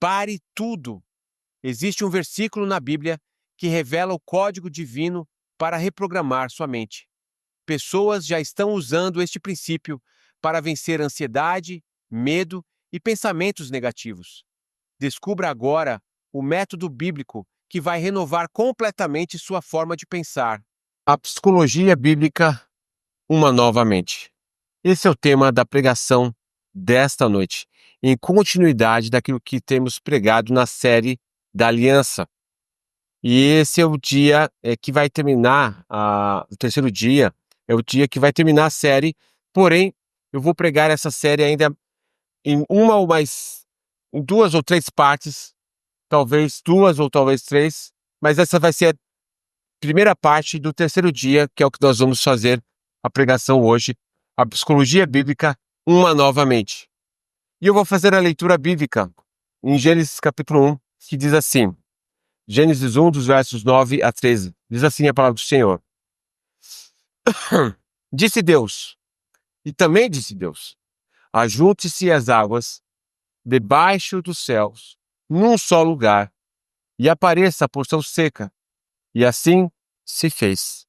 Pare tudo. Existe um versículo na Bíblia que revela o código divino para reprogramar sua mente. Pessoas já estão usando este princípio para vencer ansiedade, medo e pensamentos negativos. Descubra agora o método bíblico que vai renovar completamente sua forma de pensar. A psicologia bíblica, uma nova mente. Esse é o tema da pregação desta noite, em continuidade daquilo que temos pregado na série da Aliança. E esse é o dia que vai terminar, o terceiro dia, é o dia que vai terminar a série, porém, eu vou pregar essa série ainda em uma ou mais, em duas ou três partes, talvez duas ou talvez três, mas essa vai ser a primeira parte do terceiro dia, que é o que nós vamos fazer a pregação hoje, a psicologia bíblica, uma nova mente. E eu vou fazer a leitura bíblica em Gênesis capítulo 1, que diz assim, Gênesis 1, dos versos 9 a 13, diz assim a palavra do Senhor. Disse Deus, e também disse Deus, ajunte-se as águas debaixo dos céus, num só lugar, e apareça a porção seca. E assim se fez.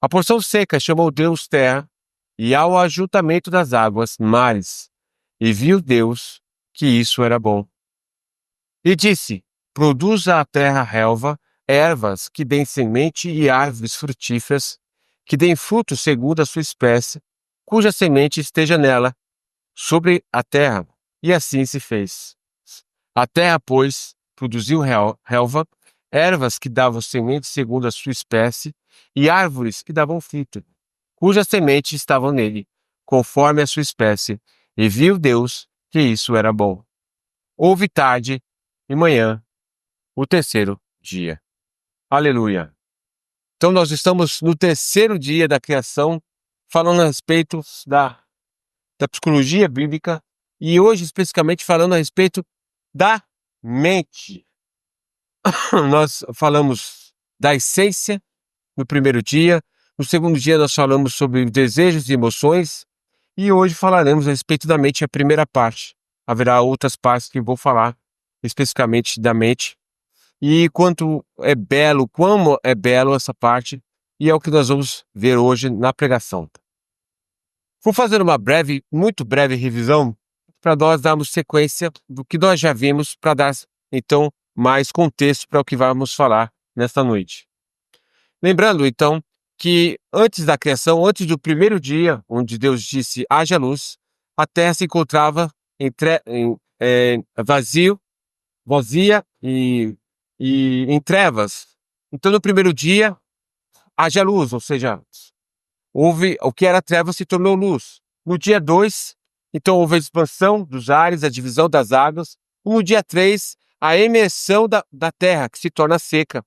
A porção seca chamou Deus terra, e ao ajuntamento das águas, mares. E viu Deus que isso era bom. E disse, produza a terra relva, ervas que deem semente e árvores frutíferas, que deem fruto segundo a sua espécie, cuja semente esteja nela, sobre a terra. E assim se fez. A terra, pois, produziu relva, ervas que davam semente segundo a sua espécie, e árvores que davam fruto, cujas sementes estavam nele, conforme a sua espécie. E viu Deus que isso era bom. Houve tarde e manhã, o terceiro dia. Aleluia! Então nós estamos no terceiro dia da criação, falando a respeito da psicologia bíblica, e hoje especificamente falando a respeito da mente. Nós falamos da essência no primeiro dia, no segundo dia nós falamos sobre desejos e emoções, e hoje falaremos a respeito da mente, a primeira parte. Haverá outras partes que vou falar especificamente da mente, e quanto é belo, como é belo essa parte, e é o que nós vamos ver hoje na pregação. Vou fazer uma breve, muito breve revisão para nós darmos sequência do que nós já vimos, para dar, então, mais contexto para o que vamos falar nesta noite. Lembrando, então, que antes da criação, antes do primeiro dia, onde Deus disse, haja luz, a terra se encontrava vazia e em trevas. Então, no primeiro dia, haja luz, ou seja, houve o que era trevas se tornou luz. No dia 2, então houve a expansão dos ares, a divisão das águas. No dia 3, a emersão da terra, que se torna seca.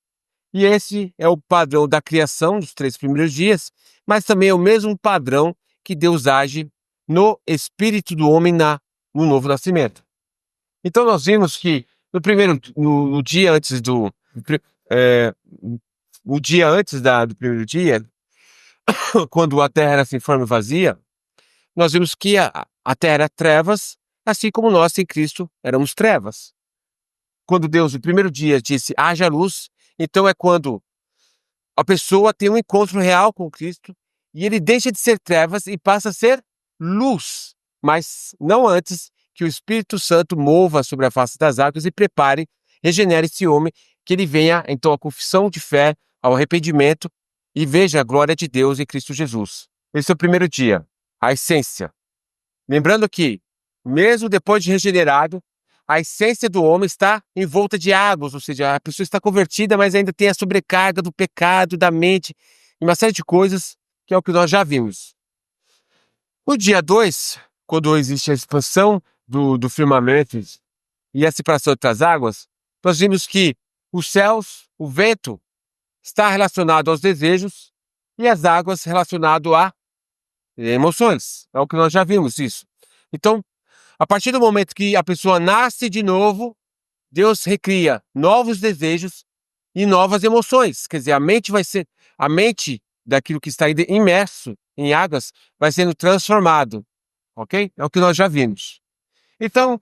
E esse é o padrão da criação dos 3 primeiros dias, mas também é o mesmo padrão que Deus age no espírito do homem no novo nascimento. Então nós vimos que no dia antes do do primeiro dia, quando a terra era sem forma e vazia, nós vimos que a terra era trevas, assim como nós em Cristo éramos trevas. Quando Deus, no primeiro dia, disse, haja luz, então é quando a pessoa tem um encontro real com Cristo e ele deixa de ser trevas e passa a ser luz, mas não antes que o Espírito Santo mova sobre a face das águas e prepare, regenere esse homem, que ele venha, então, à confissão de fé, ao arrependimento e veja a glória de Deus em Cristo Jesus. Esse é o primeiro dia, a essência. Lembrando que, mesmo depois de regenerado, a essência do homem está envolta de águas, ou seja, a pessoa está convertida, mas ainda tem a sobrecarga do pecado, da mente, e uma série de coisas, que é o que nós já vimos. No dia 2, quando existe a expansão do firmamento e a separação entre as águas, nós vimos que os céus, o vento, está relacionado aos desejos e as águas relacionado a emoções. É o que nós já vimos isso. Então, a partir do momento que a pessoa nasce de novo, Deus recria novos desejos e novas emoções. Quer dizer, a mente daquilo que está imerso em águas vai sendo transformado. Ok? É o que nós já vimos. Então,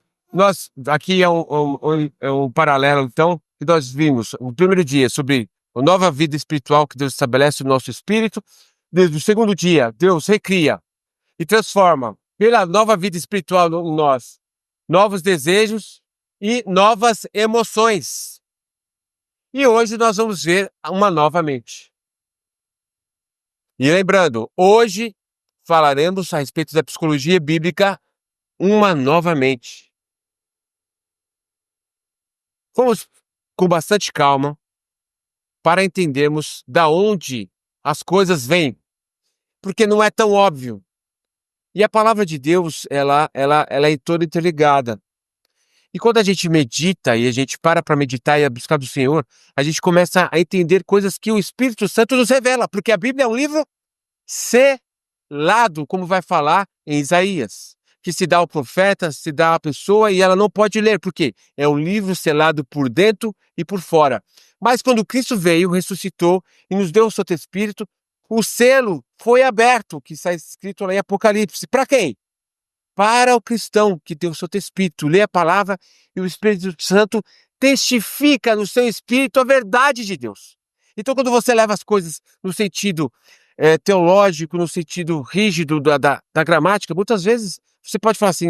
Aqui é um paralelo, então, que nós vimos o primeiro dia sobre a nova vida espiritual que Deus estabelece no nosso espírito. Desde o segundo dia, Deus recria e transforma pela nova vida espiritual em nós novos desejos e novas emoções. E hoje nós vamos ver uma nova mente. E lembrando, hoje falaremos a respeito da psicologia bíblica, uma nova mente. Vamos com bastante calma para entendermos da onde as coisas vêm, porque não é tão óbvio. E a palavra de Deus, ela é toda interligada. E quando a gente medita e a gente para meditar e a buscar do Senhor, a gente começa a entender coisas que o Espírito Santo nos revela, porque a Bíblia é um livro selado, como vai falar em Isaías, que se dá ao profeta, se dá à pessoa e ela não pode ler, porque é um livro selado por dentro e por fora. Mas quando Cristo veio, ressuscitou e nos deu o Santo Espírito, o selo foi aberto, que está escrito lá em Apocalipse. Para quem? Para o cristão que tem o Santo Espírito, lê a palavra e o Espírito Santo testifica no seu espírito a verdade de Deus. Então, quando você leva as coisas no sentido teológico, no sentido rígido da gramática, muitas vezes você pode falar assim,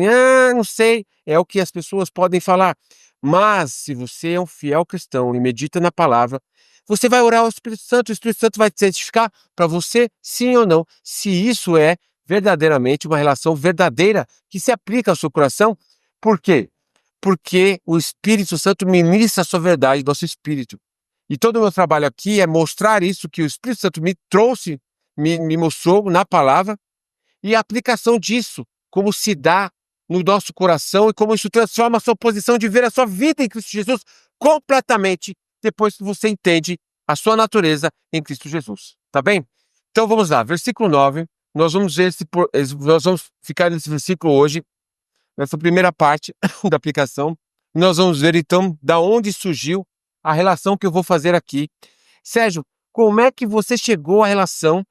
não sei, é o que as pessoas podem falar. Mas, se você é um fiel cristão e medita na palavra, você vai orar ao Espírito Santo, o Espírito Santo vai testificar para você, sim ou não, se isso é verdadeiramente uma relação verdadeira que se aplica ao seu coração. Por quê? Porque o Espírito Santo ministra a sua verdade do nosso espírito. E todo o meu trabalho aqui é mostrar isso que o Espírito Santo me trouxe, me mostrou na palavra, e a aplicação disso, como se dá no nosso coração e como isso transforma a sua posição de ver a sua vida em Cristo Jesus completamente depois que você entende a sua natureza em Cristo Jesus. Tá bem? Então vamos lá, versículo 9. Nós vamos ver nós vamos ficar nesse versículo hoje, nessa primeira parte da aplicação. Nós vamos ver então da onde surgiu a relação que eu vou fazer aqui. Sérgio, como é que você chegou à relação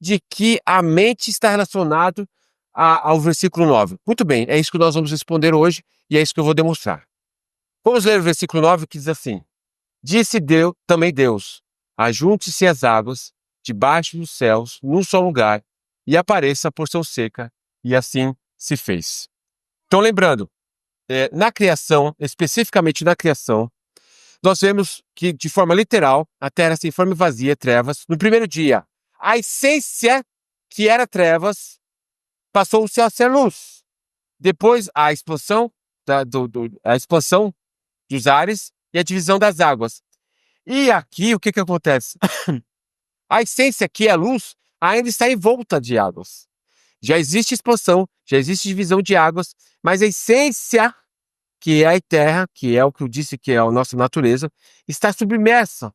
de que a mente está relacionada ao versículo 9? Muito bem, é isso que nós vamos responder hoje e é isso que eu vou demonstrar. Vamos ler o versículo 9 que diz assim: Disse Deus, também Deus, ajunte-se as águas debaixo dos céus num só lugar e apareça a porção seca, e assim se fez. Então lembrando, na criação, especificamente na criação, nós vemos que, de forma literal, a terra se forma vazia, trevas. No primeiro dia, a essência que era trevas passou-se a ser luz. Depois, a expansão, a expansão dos ares e a divisão das águas. E aqui, o que que acontece? A essência, que é luz, ainda está envolta de águas. Já existe expansão, já existe divisão de águas, mas a essência, que é a terra, que é o que eu disse que é a nossa natureza, está submersa.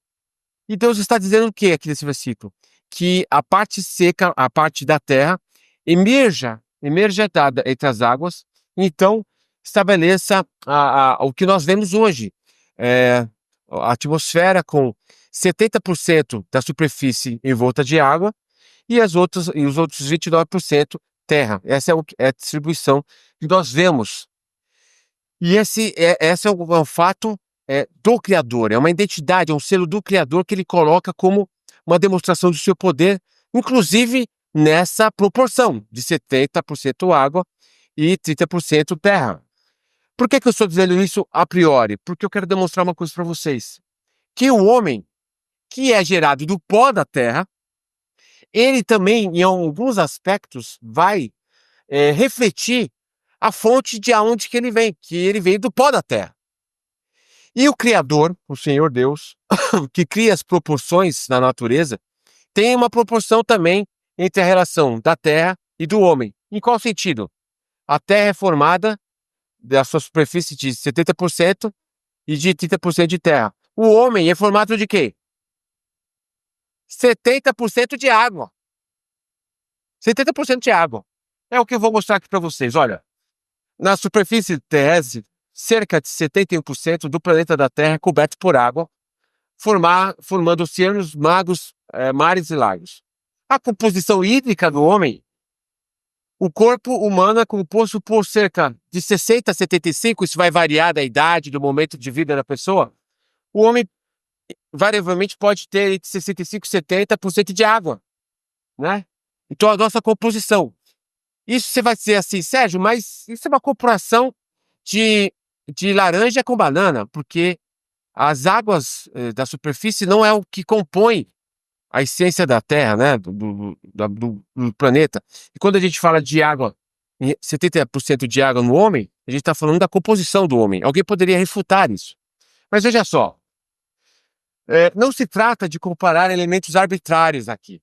E Deus está dizendo o que aqui nesse versículo? Que a parte seca, a parte da terra, emerja entre as águas, então estabeleça o que nós vemos hoje. A atmosfera com 70% da superfície envolta de água e os outros 29% terra. Essa é a distribuição que nós vemos. E esse é um fato do Criador, é uma identidade, é um selo do Criador que ele coloca como uma demonstração do seu poder, inclusive nessa proporção de 70% água e 30% terra. Por que eu estou dizendo isso a priori? Porque eu quero demonstrar uma coisa para vocês. Que o homem, que é gerado do pó da terra, ele também, em alguns aspectos, vai refletir a fonte de onde que ele vem do pó da terra. E o Criador, o Senhor Deus, que cria as proporções na natureza, tem uma proporção também entre a relação da terra e do homem. Em qual sentido? A terra é formada da sua superfície de 70% e de 30% de terra. O homem é formado de quê? 70% de água. 70% de água. É o que eu vou mostrar aqui para vocês. Olha, na superfície terrestre, cerca de 71% do planeta da Terra é coberto por água, formando oceanos, mares e lagos. A composição hídrica do homem, O corpo humano é composto por cerca de 60 a 75, isso vai variar da idade, do momento de vida da pessoa. O homem, variavelmente, pode ter entre 65 e 70% de água, né? Então, a nossa composição. Isso você vai dizer assim, Sérgio, mas isso é uma comparação de, de laranja com banana, porque as águas da superfície não é o que compõe a essência da Terra, né, do planeta. E quando a gente fala de água, 70% de água no homem, a gente está falando da composição do homem. Alguém poderia refutar isso. Mas veja só, não se trata de comparar elementos arbitrários aqui,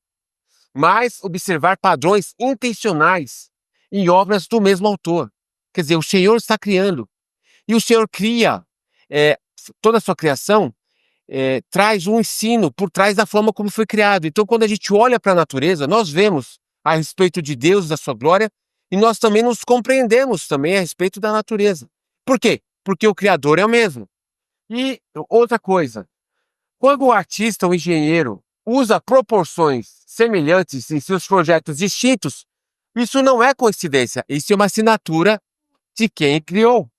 mas observar padrões intencionais em obras do mesmo autor. Quer dizer, o Senhor está criando. E o Senhor cria toda a sua criação traz um ensino por trás da forma como foi criado. Então, quando a gente olha para a natureza, nós vemos a respeito de Deus, da sua glória, e nós também nos compreendemos também a respeito da natureza. Por quê? Porque o Criador é o mesmo. E outra coisa, quando o artista ou engenheiro usa proporções semelhantes em seus projetos distintos, isso não é coincidência, isso é uma assinatura de quem criou.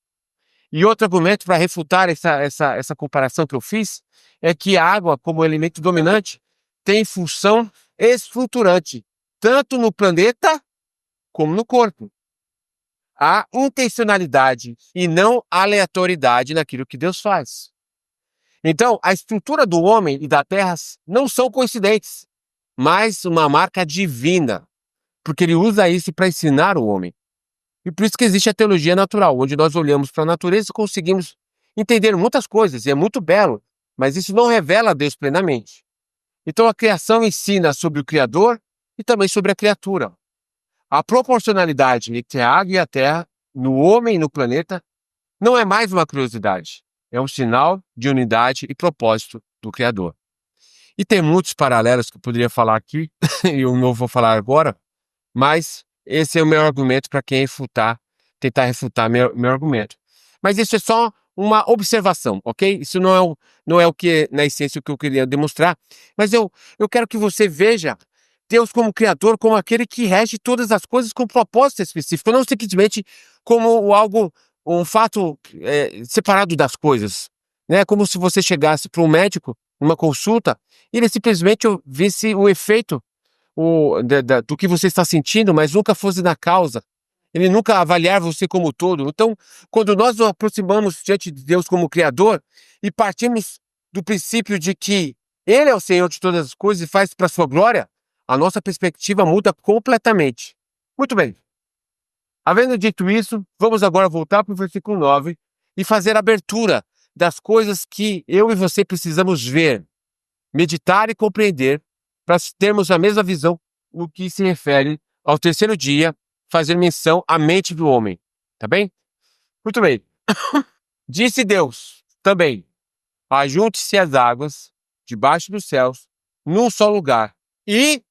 E outro argumento para refutar essa comparação que eu fiz é que a água, como elemento dominante, tem função estruturante, tanto no planeta como no corpo. Há intencionalidade e não aleatoriedade naquilo que Deus faz. Então, a estrutura do homem e da terra não são coincidentes, mas uma marca divina, porque ele usa isso para ensinar o homem. E por isso que existe a teologia natural, onde nós olhamos para a natureza e conseguimos entender muitas coisas, e é muito belo, mas isso não revela a Deus plenamente. Então a criação ensina sobre o Criador e também sobre a criatura. A proporcionalidade entre a água e a terra, no homem e no planeta, não é mais uma curiosidade, é um sinal de unidade e propósito do Criador. E tem muitos paralelos que eu poderia falar aqui, e eu não vou falar agora, mas esse é o meu argumento para quem tentar refutar meu argumento. Mas isso é só uma observação, ok? Isso não é o que, na essência, o que eu queria demonstrar. Mas eu quero que você veja Deus como Criador, como aquele que rege todas as coisas com propósito específico, não simplesmente como algo, um fato separado das coisas. Né? Como se você chegasse para um médico, numa consulta, e ele simplesmente visse o efeito do que você está sentindo, mas nunca fosse na causa. Ele nunca avaliar você como todo. Então, quando nós nos aproximamos diante de Deus como Criador e partimos do princípio de que Ele é o Senhor de todas as coisas e faz para a sua glória, a nossa perspectiva muda completamente. Muito bem. Havendo dito isso, vamos agora voltar para o versículo 9 e fazer a abertura das coisas que eu e você precisamos ver, meditar e compreender para termos a mesma visão no que se refere ao terceiro dia, fazer menção à mente do homem. Tá bem? Muito bem. Disse Deus também: ajunte-se as águas debaixo dos céus, num só lugar, e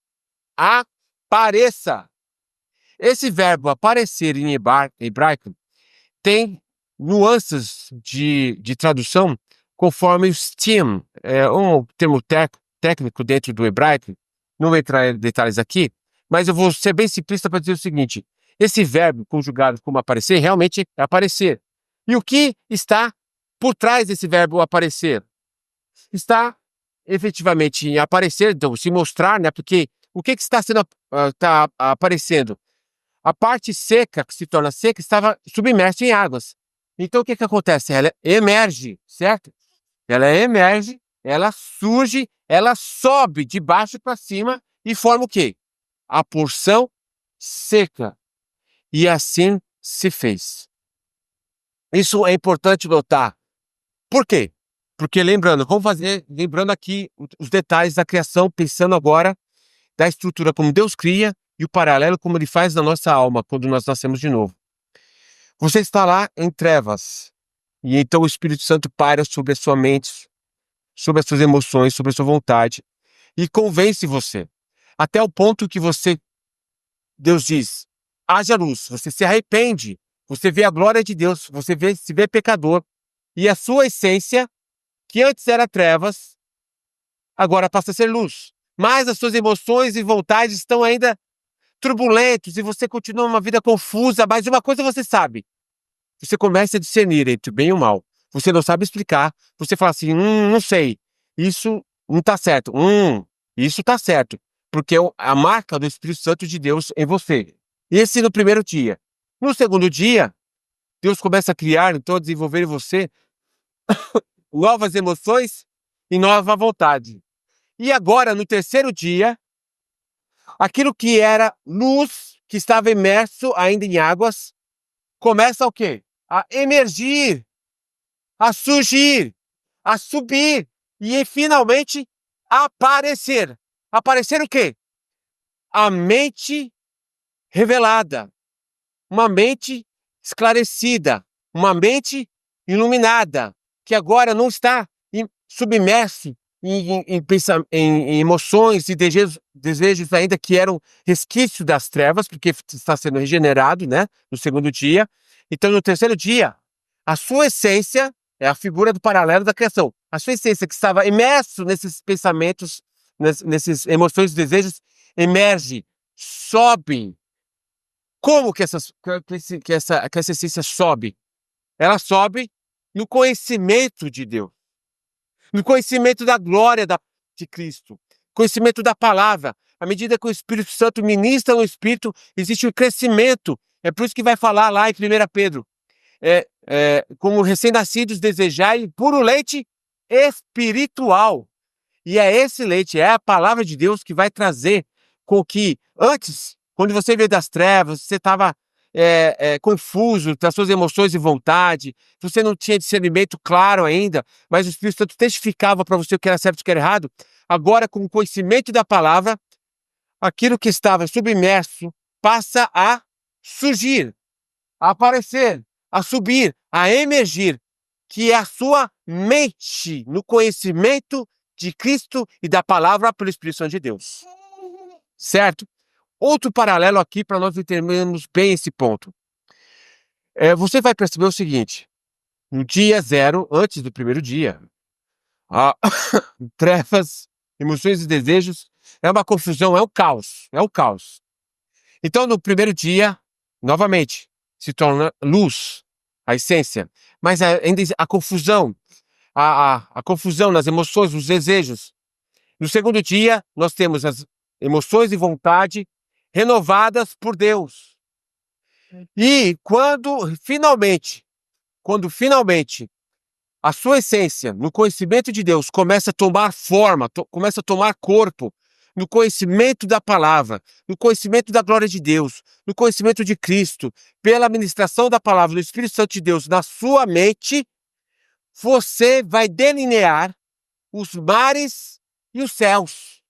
apareça. Esse verbo aparecer em hebraico tem nuances de tradução conforme o stem, um termo técnico dentro do hebraico. Não vou entrar em detalhes aqui, mas eu vou ser bem simplista para dizer o seguinte: esse verbo conjugado como aparecer realmente é aparecer. E o que está por trás desse verbo aparecer? Está efetivamente em aparecer, então se mostrar, né? Porque o que está sendo tá aparecendo? A parte seca, que se torna seca, estava submersa em águas. Então, o que acontece? Ela emerge, certo? Ela emerge, ela surge, ela sobe de baixo para cima e forma o quê? A porção seca. E assim se fez. Isso é importante notar. Por quê? Porque lembrando aqui os detalhes da criação, pensando agora da estrutura como Deus cria e o paralelo como ele faz na nossa alma quando nós nascemos de novo. Você está lá em trevas, e então o Espírito Santo paira sobre a sua mente, sobre as suas emoções, sobre a sua vontade, e convence você, até o ponto que Deus diz, haja luz, você se arrepende, você vê a glória de Deus, se vê pecador, e a sua essência, que antes era trevas, agora passa a ser luz. Mas as suas emoções e vontades estão ainda turbulentos e você continua uma vida confusa, mas uma coisa você sabe. Você começa a discernir entre o bem e o mal. Você não sabe explicar. Você fala assim, não sei. Isso não tá certo. Isso tá certo. Porque é a marca do Espírito Santo de Deus em você. Esse no primeiro dia. No segundo dia, Deus começa a criar, então, a desenvolver em você novas emoções e nova vontade. E agora, no terceiro dia, aquilo que era luz, que estava imerso ainda em águas, começa o quê? A emergir, a surgir, a subir e finalmente aparecer. Aparecer o quê? A mente revelada, uma mente esclarecida, uma mente iluminada, que agora não está submerso em emoções e desejos ainda que eram resquícios das trevas, porque está sendo regenerado, né, no segundo dia. Então, no terceiro dia, a sua essência é a figura do paralelo da criação. A sua essência que estava imerso nesses pensamentos, nesses emoções e desejos, emerge, sobe. Como que essa essência sobe? Ela sobe no conhecimento de Deus, no conhecimento da glória de Cristo, conhecimento da palavra. À medida que o Espírito Santo ministra no Espírito, existe um crescimento. É por isso que vai falar lá em 1 Pedro, como recém-nascidos desejai puro leite espiritual. E é esse leite, é a palavra de Deus que vai trazer com que antes, quando você veio das trevas, você estava confuso das suas emoções e vontade, você não tinha discernimento claro ainda, mas o Espírito Santo testificava para você o que era certo e o que era errado. Agora, com o conhecimento da palavra, aquilo que estava submerso passa a surgir, a aparecer, a subir, a emergir, que é a sua mente no conhecimento de Cristo e da palavra pelo Espírito Santo de Deus. Certo? Outro paralelo aqui para nós entendermos bem esse ponto. Você vai perceber o seguinte: no dia zero, antes do primeiro dia, a trevas, emoções e desejos é uma confusão, é um caos, é um caos. Então, no primeiro dia, novamente, se torna luz, a essência, mas ainda a confusão, a confusão nas emoções, nos desejos. No segundo dia, nós temos as emoções e vontade renovadas por Deus. E quando finalmente a sua essência, no conhecimento de Deus, começa a tomar forma, começa a tomar corpo, no conhecimento da palavra, no conhecimento da glória de Deus, no conhecimento de Cristo, pela ministração da palavra do Espírito Santo de Deus na sua mente, você vai delinear os mares e os céus.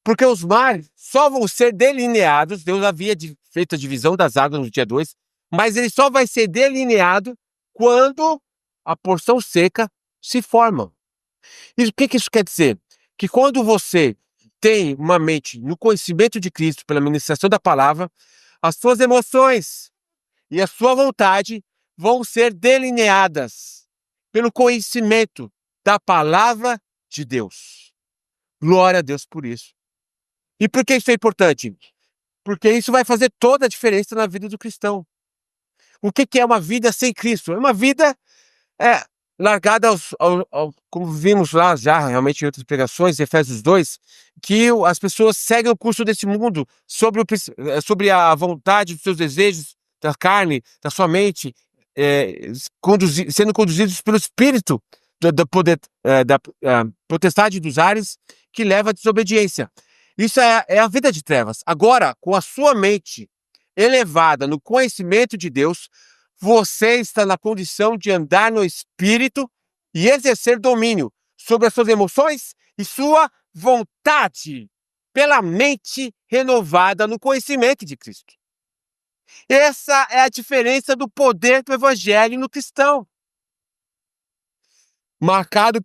Porque os mares só vão ser delineados, Deus havia feito a divisão das águas no dia 2, mas ele só vai ser delineado quando a porção seca se forma. E o que isso quer dizer? Que quando você tem uma mente no conhecimento de Cristo, pela ministração da palavra, as suas emoções e a sua vontade vão ser delineadas pelo conhecimento da palavra de Deus. Glória a Deus por isso. E por que isso é importante? Porque isso vai fazer toda a diferença na vida do cristão. O que é uma vida sem Cristo? É uma vida largada como vimos lá já realmente em outras pregações, Efésios 2, que as pessoas seguem o curso desse mundo sobre a vontade dos seus desejos, da carne, da sua mente, sendo conduzidos pelo Espírito da potestade dos ares que leva à desobediência. Isso é a vida de trevas. Agora, com a sua mente elevada no conhecimento de Deus, você está na condição de andar no Espírito e exercer domínio sobre as suas emoções e sua vontade pela mente renovada no conhecimento de Cristo. Essa é a diferença do poder do Evangelho no cristão. Marcado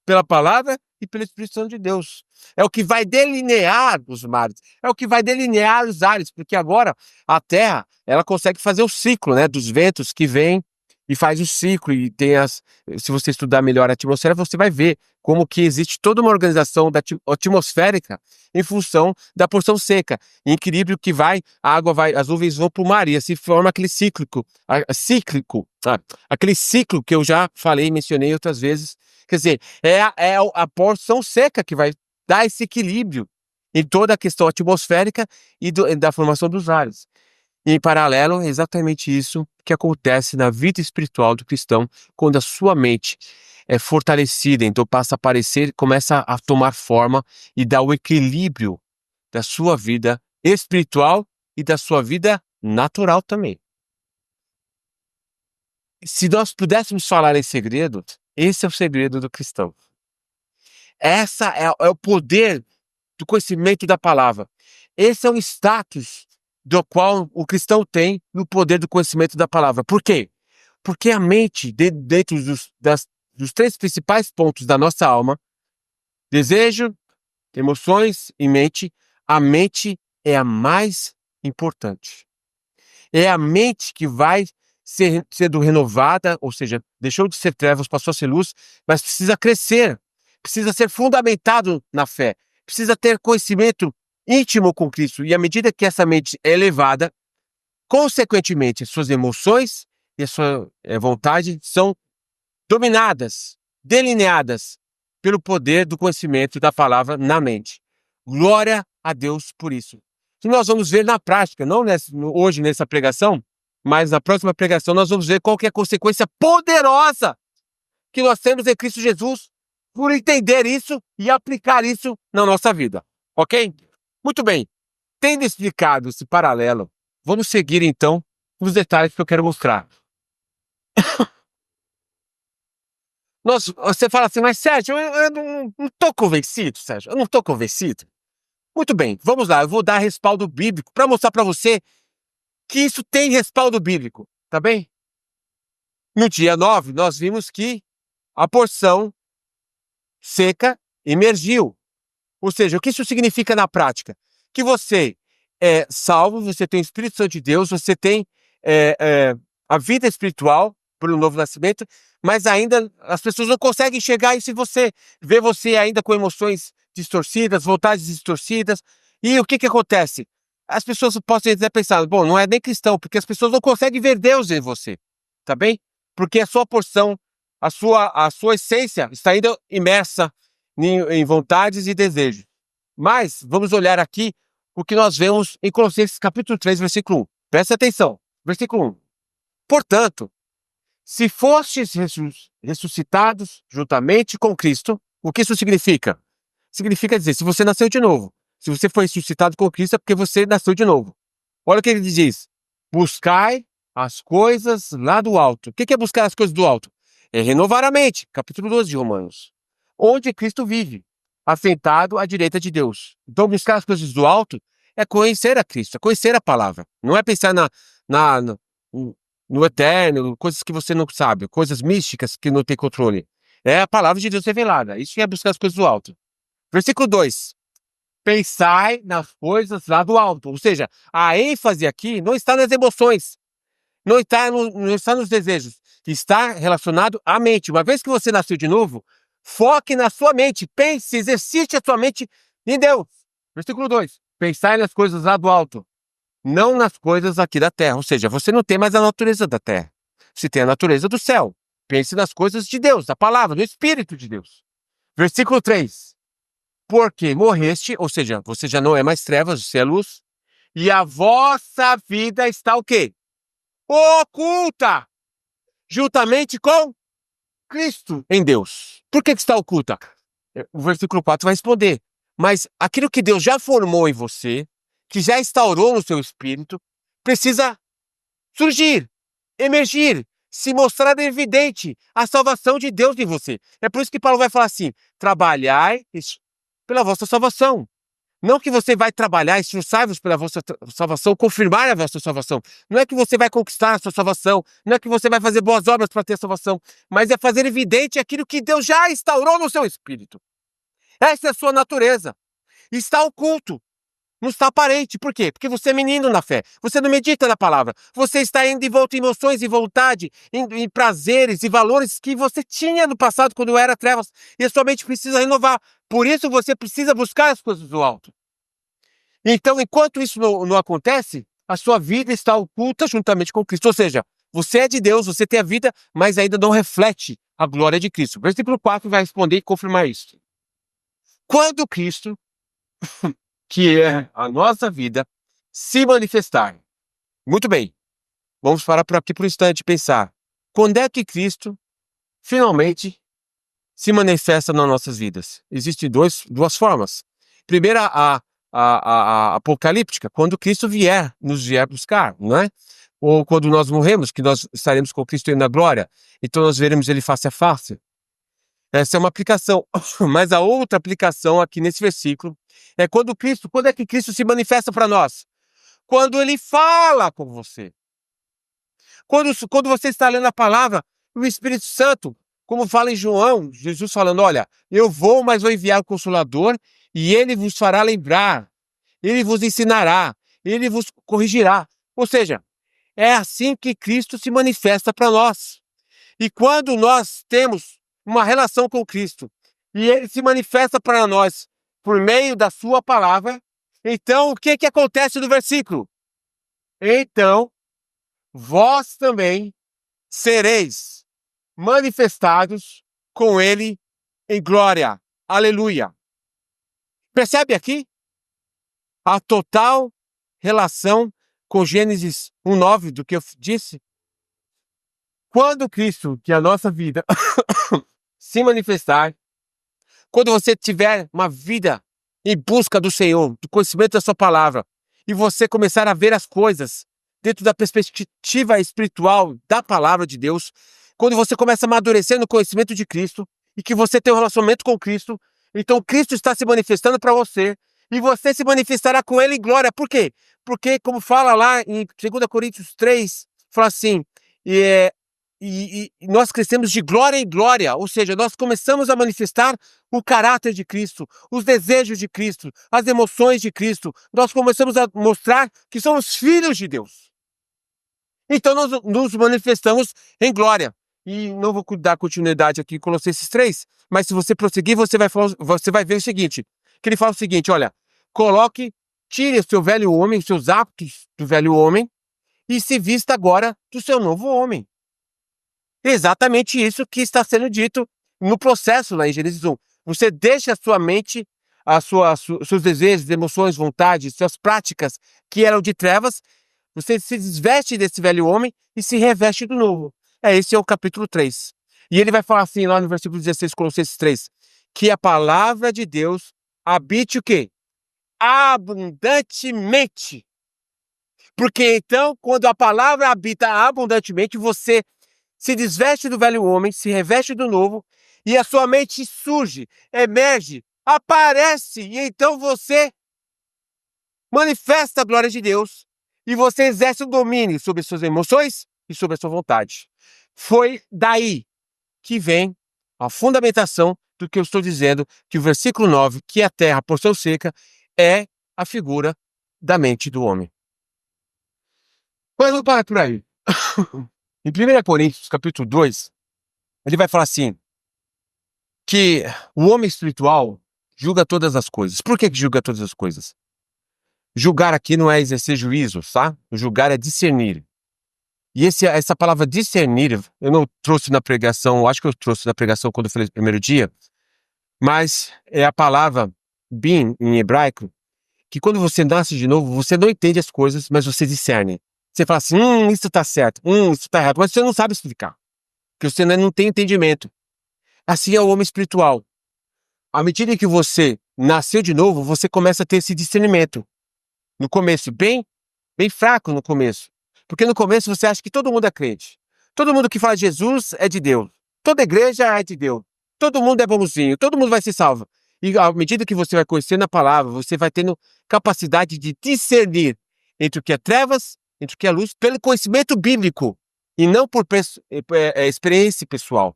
pela palavra e pelo Espírito Santo de Deus. É o que vai delinear os mares, é o que vai delinear os ares, porque agora a Terra ela consegue fazer o ciclo, né, dos ventos que vêm e faz o ciclo e tem se você estudar melhor a atmosfera, você vai ver como que existe toda uma organização atmosférica em função da porção seca, em equilíbrio que a água vai, as nuvens vão para o mar e assim forma aquele aquele ciclo que eu já falei, mencionei outras vezes. Quer dizer, a porção seca que vai dar esse equilíbrio em toda a questão atmosférica e da formação dos vales. E, em paralelo, é exatamente isso que acontece na vida espiritual do cristão, quando a sua mente é fortalecida, então passa a aparecer, começa a tomar forma e dá o equilíbrio da sua vida espiritual e da sua vida natural também. Se nós pudéssemos falar em segredo, esse é o segredo do cristão. Essa é o poder do conhecimento da palavra. Esse é o status do qual o cristão tem no poder do conhecimento da palavra. Por quê? Porque a mente, dentro dos três principais pontos da nossa alma, desejo, emoções e mente, a mente é a mais importante. É a mente que vai sendo renovada, ou seja, deixou de ser trevas, passou a ser luz, mas precisa crescer, precisa ser fundamentado na fé, precisa ter conhecimento íntimo com Cristo. E à medida que essa mente é elevada, consequentemente, suas emoções e a sua vontade são dominadas, delineadas pelo poder do conhecimento da palavra na mente. Glória a Deus por isso. Que nós vamos ver na prática, não hoje nessa pregação, mas na próxima pregação nós vamos ver qual que é a consequência poderosa que nós temos em Cristo Jesus por entender isso e aplicar isso na nossa vida. Ok? Muito bem. Tendo explicado esse paralelo, vamos seguir então os detalhes que eu quero mostrar. Você fala assim, mas Sérgio, eu não estou convencido, Sérgio, eu não estou convencido. Muito bem, vamos lá, eu vou dar respaldo bíblico para mostrar para você que isso tem respaldo bíblico, tá bem? No dia 9, nós vimos que a porção seca emergiu. Ou seja, o que isso significa na prática? Que você é salvo, você tem o Espírito Santo de Deus, você tem a vida espiritual pelo novo nascimento, mas ainda as pessoas não conseguem enxergar isso em você. Vê você ainda com emoções distorcidas, vontades distorcidas. E o que acontece? As pessoas podem até pensar, bom, não é nem cristão, porque as pessoas não conseguem ver Deus em você, tá bem? Porque a sua porção, a sua essência está ainda imersa em vontades e desejos. Mas vamos olhar aqui o que nós vemos em Colossenses capítulo 3, versículo 1. Presta atenção, versículo 1. Portanto, se fostes ressuscitados juntamente com Cristo, o que isso significa? Significa dizer, se você nasceu de novo, se você foi ressuscitado com Cristo é porque você nasceu de novo. Olha o que ele diz, buscai as coisas lá do alto. O que é buscar as coisas do alto? É renovar a mente, capítulo 12 de Romanos, onde Cristo vive, assentado à direita de Deus. Então, buscar as coisas do alto é conhecer a Cristo, é conhecer a palavra. Não é pensar na, no, no eterno, coisas que você não sabe, coisas místicas que não tem controle. É a palavra de Deus revelada. Isso é buscar as coisas do alto. Versículo 2. Pensai nas coisas lá do alto. Ou seja, a ênfase aqui não está nas emoções, não está nos desejos, está relacionado à mente. Uma vez que você nasceu de novo, foque na sua mente, pense, exercite a sua mente em Deus. Versículo 2. Pensai nas coisas lá do alto, não nas coisas aqui da terra. Ou seja, você não tem mais a natureza da terra, você tem a natureza do céu. Pense nas coisas de Deus, da palavra, do Espírito de Deus. Versículo 3. Porque morreste, ou seja, você já não é mais trevas, você é luz, e a vossa vida está o quê? Oculta, juntamente com Cristo em Deus. Por que está oculta? O versículo 4 vai responder. Mas aquilo que Deus já formou em você, que já instaurou no seu espírito, precisa surgir, emergir, se mostrar evidente a salvação de Deus em você. É por isso que Paulo vai falar assim: trabalhai pela vossa salvação. Não que você vai trabalhar, esforçar-vos pela vossa salvação, confirmar a vossa salvação. Não é que você vai conquistar a sua salvação. Não é que você vai fazer boas obras para ter a salvação. Mas é fazer evidente aquilo que Deus já instaurou no seu espírito. Essa é a sua natureza. Está oculto. não está aparente. Por quê? Porque você é menino na fé. Você não medita na palavra. Você está indo e volta em emoções e vontade, em prazeres e valores que você tinha no passado quando era trevas. E a sua mente precisa renovar. Por isso você precisa buscar as coisas do alto. Então, enquanto isso não acontece, a sua vida está oculta juntamente com Cristo. Ou seja, você é de Deus, você tem a vida, mas ainda não reflete a glória de Cristo. Versículo 4 vai responder e confirmar isso. Quando Cristo, que é a nossa vida, se manifestar. Muito bem, vamos parar por aqui por um instante e pensar. Quando é que Cristo finalmente se manifesta nas nossas vidas? Existem duas formas. Primeira, a apocalíptica, quando Cristo nos vier buscar, não é? Ou quando nós morremos, que nós estaremos com Cristo na glória, então nós veremos ele face a face. Essa é uma aplicação. Mas a outra aplicação aqui nesse versículo é quando é que Cristo se manifesta para nós? Quando ele fala com você. Quando você está lendo a palavra, o Espírito Santo, como fala em João, Jesus falando, olha, eu vou, mas vou enviar o Consolador e ele vos fará lembrar, ele vos ensinará, ele vos corrigirá. Ou seja, é assim que Cristo se manifesta para nós. E quando nós temos uma relação com Cristo e ele se manifesta para nós por meio da sua palavra, então o que acontece no versículo? Então, vós também sereis manifestados com ele em glória. Aleluia. Percebe aqui a total relação com Gênesis 1:9 do que eu disse? Quando Cristo, que é a nossa vida, se manifestar, quando você tiver uma vida em busca do Senhor, do conhecimento da sua palavra, e você começar a ver as coisas dentro da perspectiva espiritual da palavra de Deus, quando você começa a amadurecer no conhecimento de Cristo e que você tem um relacionamento com Cristo, então Cristo está se manifestando para você e você se manifestará com ele em glória. Por quê? Porque, como fala lá em 2 Coríntios 3, fala assim, e nós crescemos de glória em glória, ou seja, nós começamos a manifestar o caráter de Cristo, os desejos de Cristo, as emoções de Cristo. Nós começamos a mostrar que somos filhos de Deus. Então nós nos manifestamos em glória. E não vou dar continuidade aqui em Colossenses 3, mas se você prosseguir, você vai ver o seguinte, que ele fala o seguinte, olha, tire o seu velho homem, os seus hábitos do velho homem, e se vista agora do seu novo homem. Exatamente isso que está sendo dito no processo lá em Gênesis 1. Você deixa a sua mente, seus desejos, emoções, vontades, suas práticas que eram de trevas, você se desveste desse velho homem e se reveste do novo. Esse é o capítulo 3. E ele vai falar assim lá no versículo 16, Colossenses 3, que a palavra de Deus habite o quê? Abundantemente. Porque então, quando a palavra habita abundantemente, você se desveste do velho homem, se reveste do novo, e a sua mente surge, emerge, aparece, e então você manifesta a glória de Deus, e você exerce o domínio sobre suas emoções e sobre a sua vontade. Foi daí que vem a fundamentação do que eu estou dizendo, que o versículo 9, que a terra, a porção seca, é a figura da mente do homem. Mas vamos parar por aí. Em 1 Coríntios, capítulo 2, ele vai falar assim, que o homem espiritual julga todas as coisas. Por que julga todas as coisas? Julgar aqui não é exercer juízo, tá? Julgar é discernir. E essa palavra discernir, eu não trouxe na pregação, acho que eu trouxe na pregação quando eu falei no primeiro dia, mas é a palavra bin, em hebraico, que quando você nasce de novo, você não entende as coisas, mas você discerne. Você fala assim, isso tá certo, isso tá errado, mas você não sabe explicar, porque você não tem entendimento. Assim é o homem espiritual. À medida que você nasceu de novo, você começa a ter esse discernimento. No começo, bem fraco no começo. Porque no começo você acha que todo mundo é crente. Todo mundo que fala de Jesus é de Deus. Toda igreja é de Deus. Todo mundo é bonzinho. Todo mundo vai ser salvo. E à medida que você vai conhecendo a palavra, você vai tendo capacidade de discernir entre o que é trevas, entre o que é luz, pelo conhecimento bíblico. E não por experiência pessoal.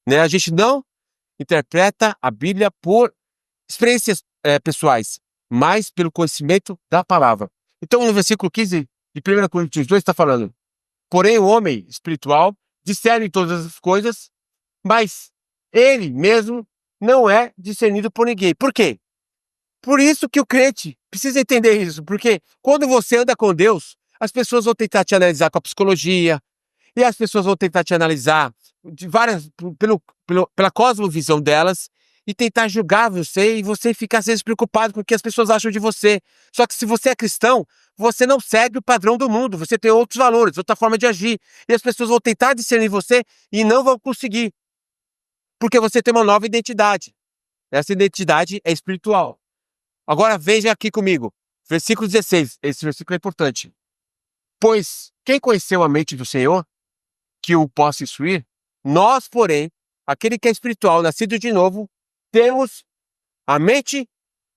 Né? A gente não interpreta a Bíblia por experiências pessoais. mas pelo conhecimento da palavra. Então, no versículo 15 de 1 Coríntios 2 está falando: porém, o homem espiritual discerne todas as coisas, mas ele mesmo não é discernido por ninguém. Por quê? Por isso que o crente precisa entender isso, porque quando você anda com Deus, as pessoas vão tentar te analisar com a psicologia, e as pessoas vão tentar te analisar de várias, pela cosmovisão delas e tentar julgar você, e você fica às vezes preocupado com o que as pessoas acham de você. Só que se você é cristão, você não segue o padrão do mundo, você tem outros valores, outra forma de agir. E as pessoas vão tentar discernir você e não vão conseguir, porque você tem uma nova identidade. Essa identidade é espiritual. Agora veja aqui comigo, versículo 16. Esse versículo é importante. Pois quem conheceu a mente do Senhor, que o possa instruir? Nós, porém, aquele que é espiritual, nascido de novo, temos a mente